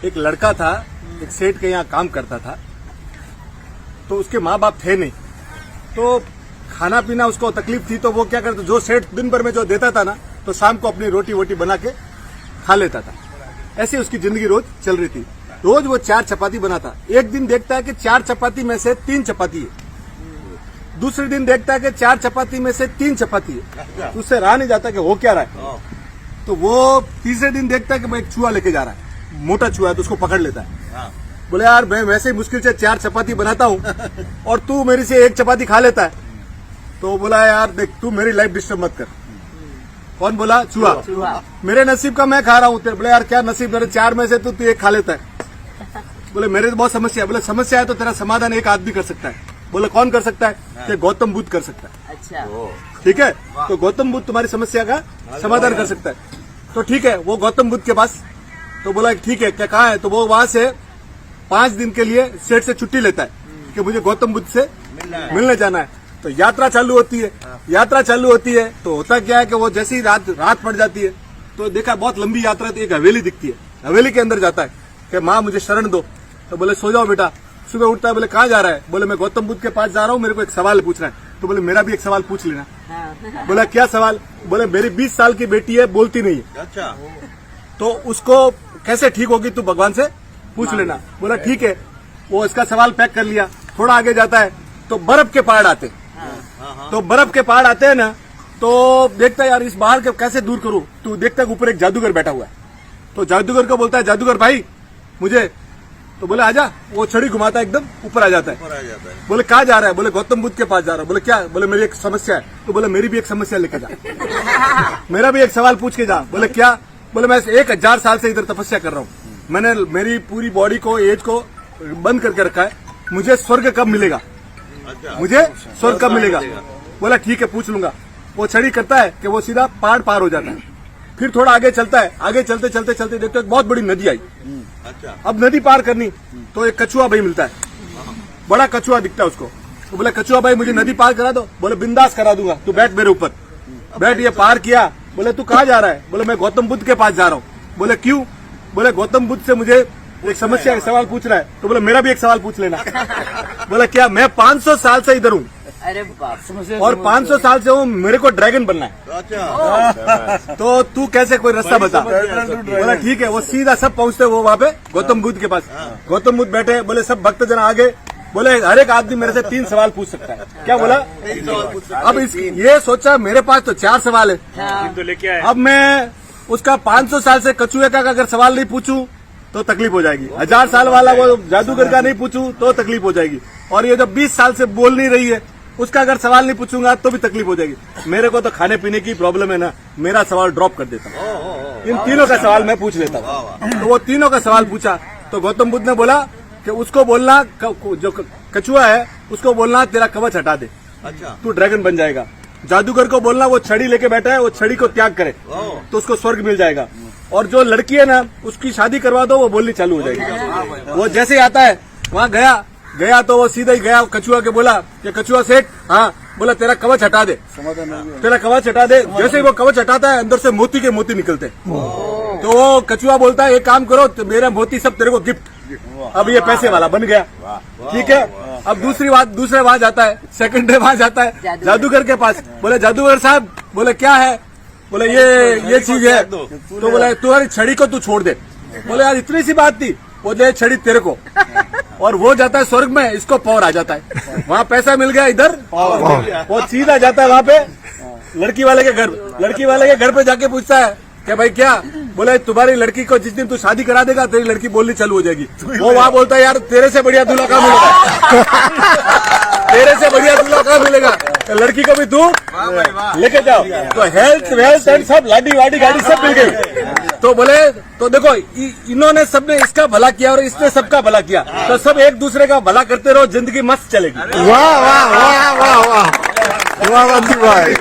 एक लड़का था, एक सेठ के यहाँ काम करता था। तो उसके माँ बाप थे नहीं, तो खाना पीना उसको तकलीफ थी। तो वो क्या करता, जो सेठ दिन भर में जो देता था ना, तो शाम को अपनी रोटी वोटी बना के खा लेता था। ऐसे उसकी जिंदगी रोज चल रही थी। रोज वो 4 चपाती बनाता। एक दिन देखता है कि 4 चपाती में से 3 चपाती है। दूसरे दिन देखता है कि 4 चपाती में से 3 चपाती है। तो उससे रहा नहीं जाता कि हो क्या रहा है। तो वो तीसरे दिन देखता है कि मैं एक चूहा लेके जा रहा है, मोटा चूहा है, तो उसको पकड़ लेता है। बोले यार मैं वैसे ही मुश्किल से 4 चपाती बनाता हूँ और तू मेरी से 1 चपाती खा लेता है। तो बोला यार देख, तू मेरी लाइफ डिस्टर्ब मत कर। कौन बोला? चूहा। मेरे नसीब का मैं खा रहा हूँ। तेरे बोले यार क्या नसीब, मेरे 4 में से तू 1 खा लेता है। बोले मेरे तो बहुत समस्या है। बोले समस्या है तो तेरा समाधान एक आदमी कर सकता है। बोले कौन कर सकता है? कि गौतम बुद्ध कर सकता है। अच्छा, ठीक है, तो गौतम बुद्ध तुम्हारी समस्या का समाधान कर सकता है। तो ठीक है, वो गौतम बुद्ध के पास, तो बोला ठीक है, क्या कहा है? तो वो वहां से 5 दिन के लिए सेठ से छुट्टी लेता है कि मुझे गौतम बुद्ध से मिलने जाना है। तो यात्रा चालू होती है। तो होता क्या है कि वो जैसी रात पड़ जाती है, तो देखा बहुत लंबी यात्रा, तो एक हवेली दिखती है। हवेली के अंदर जाता है कि माँ मुझे शरण दो। तो बोले सो जाओ बेटा। सुबह उठता है, बोले कहाँ जा रहा है? बोले मैं गौतम बुद्ध के पास जा रहा हूँ, मेरे को एक सवाल पूछना है। तो बोले मेरा भी एक सवाल पूछ लेना। बोला क्या सवाल? बोले मेरी 20 साल की बेटी है, बोलती नहीं है। अच्छा, तो उसको कैसे ठीक होगी, तू भगवान से पूछ लेना। बोला ठीक है। वो इसका सवाल पैक कर लिया। थोड़ा आगे जाता है तो बर्फ के पहाड़ आते। तो बर्फ के पहाड़ आते हैं ना, तो देखता है यार इस पहाड़ के कैसे दूर करूं। तो देखता है ऊपर एक जादूगर बैठा हुआ है। तो जादूगर को बोलता है, जादूगर भाई मुझे। तो बोले आजा। वो छड़ी घुमाता है, एकदम ऊपर आ जाता है। बोले कहाँ जा रहा है? बोले गौतम बुद्ध के पास जा रहा है। बोले क्या? बोले मेरी एक समस्या है। तो बोले मेरी भी एक समस्या लेके जा, मेरा भी एक सवाल पूछ के जा। बोले क्या? बोले मैं 1000 साल से इधर तपस्या कर रहा हूँ, मैंने मेरी पूरी बॉडी को, एज को बंद करके रखा है, मुझे स्वर्ग कब मिलेगा? मुझे स्वर्ग कब मिलेगा? बोला ठीक है, पूछ लूंगा। वो छड़ी करता है कि वो सीधा पहाड़ पार हो जाता है। फिर थोड़ा आगे चलता है। आगे चलते देखते एक बहुत बड़ी नदी आई। अब नदी पार करनी, तो एक कछुआ भाई मिलता है, बड़ा कछुआ दिखता है उसको। तो बोले कछुआ भाई मुझे नदी पार करा दो। बोले बिंदास करा दूंगा, तू बैठ मेरे ऊपर, बैठ। ये पार किया। बोले तू कहाँ जा रहा है? बोले मैं गौतम बुद्ध के पास जा रहा हूँ। बोले क्यों? बोले गौतम बुद्ध से मुझे एक समस्या, एक सवाल पूछ रहा है। तो बोले मेरा भी एक सवाल पूछ लेना। बोला क्या? मैं 500 साल से इधर हूँ। अरे बाप, और 500 साल से हूँ, मेरे को ड्रैगन बनना है। तो तू कैसे कोई रास्ता बता। बोला ठीक है। वो सीधा सब पहुँचते वो वहाँ पे गौतम बुद्ध के पास। गौतम बुद्ध बैठे। बोले सब भक्त जन आगे। बोले हर एक आदमी मेरे से 3 सवाल पूछ सकता है। क्या बोला? अब ये सोचा मेरे पास तो 4 सवाल है। तो लेके आए। अब मैं उसका 500 साल से कछुए का अगर सवाल नहीं पूछूं तो तकलीफ हो जाएगी। 1000 साल वाला वो जादूगर का नहीं पूछूं तो तकलीफ हो जाएगी। और ये जो 20 साल से बोल नहीं रही है, उसका अगर सवाल नहीं पूछूंगा तो भी तकलीफ हो जाएगी। मेरे को तो खाने पीने की प्रॉब्लम है ना, मेरा सवाल ड्रॉप कर देता हूँ। इन तीनों का सवाल मैं पूछ लेता हूँ। तो वो तीनों का सवाल पूछा। तो गौतम बुद्ध ने बोला कि उसको बोलना, जो कछुआ है उसको बोलना तेरा कवच हटा दे, तू ड्रैगन बन जाएगा। जादूगर को बोलना वो छड़ी लेके बैठा है, वो छड़ी को त्याग करे तो उसको स्वर्ग मिल जाएगा। और जो लड़की है ना, उसकी शादी करवा दो, वो बोलनी चालू हो जाएगी। वो जैसे ही आता है वहाँ गया तो वो सीधा ही गया कछुआ के बोला कि कछुआ सेठ, हाँ। बोला तेरा कवच हटा दे, तेरा कवच हटा दे। जैसे ही वो कवच हटाता है, अंदर से मोती के मोती निकलते। तो वो कछुआ बोलता है एक काम करो, तो मेरा मोती सब तेरे को गिफ्ट। अब ये पैसे वाला बन गया। ठीक है। अब दूसरे वहां जाता है, सेकंड डे वहां जाता है जादूगर के पास। बोले जादूगर साहब, बोले क्या है? बोले ये चीज है। तो बोला तुम्हारी छड़ी को तू छोड़ दे। बोले यार इतनी सी बात थी। बोले छड़ी तेरे को। और वो जाता है स्वर्ग में, इसको पावर आ जाता है। वहाँ पैसा मिल गया, इधर वो सीधा जाता है वहाँ पे लड़की वाले के घर। लड़की वाले के घर पे जाके पूछता है क्या भाई क्या? बोले तुम्हारी लड़की को जिस दिन तू शादी करा देगा, तेरी लड़की बोलनी चालू हो जाएगी। वो वहाँ बोलता है यार तेरे से बढ़िया दूल्हा कहाँ मिलेगा? तेरे से बढ़िया दूल्हा कहाँ मिलेगा? तो लड़की को भी तू लेके जाओ। तो हेल्थ वेल्थ एंड सब लाडी वाडी गाड़ी सब मिल गई। तो बोले तो देखो इन्होंने सबने इसका भला किया और इसने सबका भला किया, तो सब एक दूसरे का भला करते रहो, जिंदगी मस्त चलेगी। वाह वाह वाह वाह वाह वाह वाह भाई।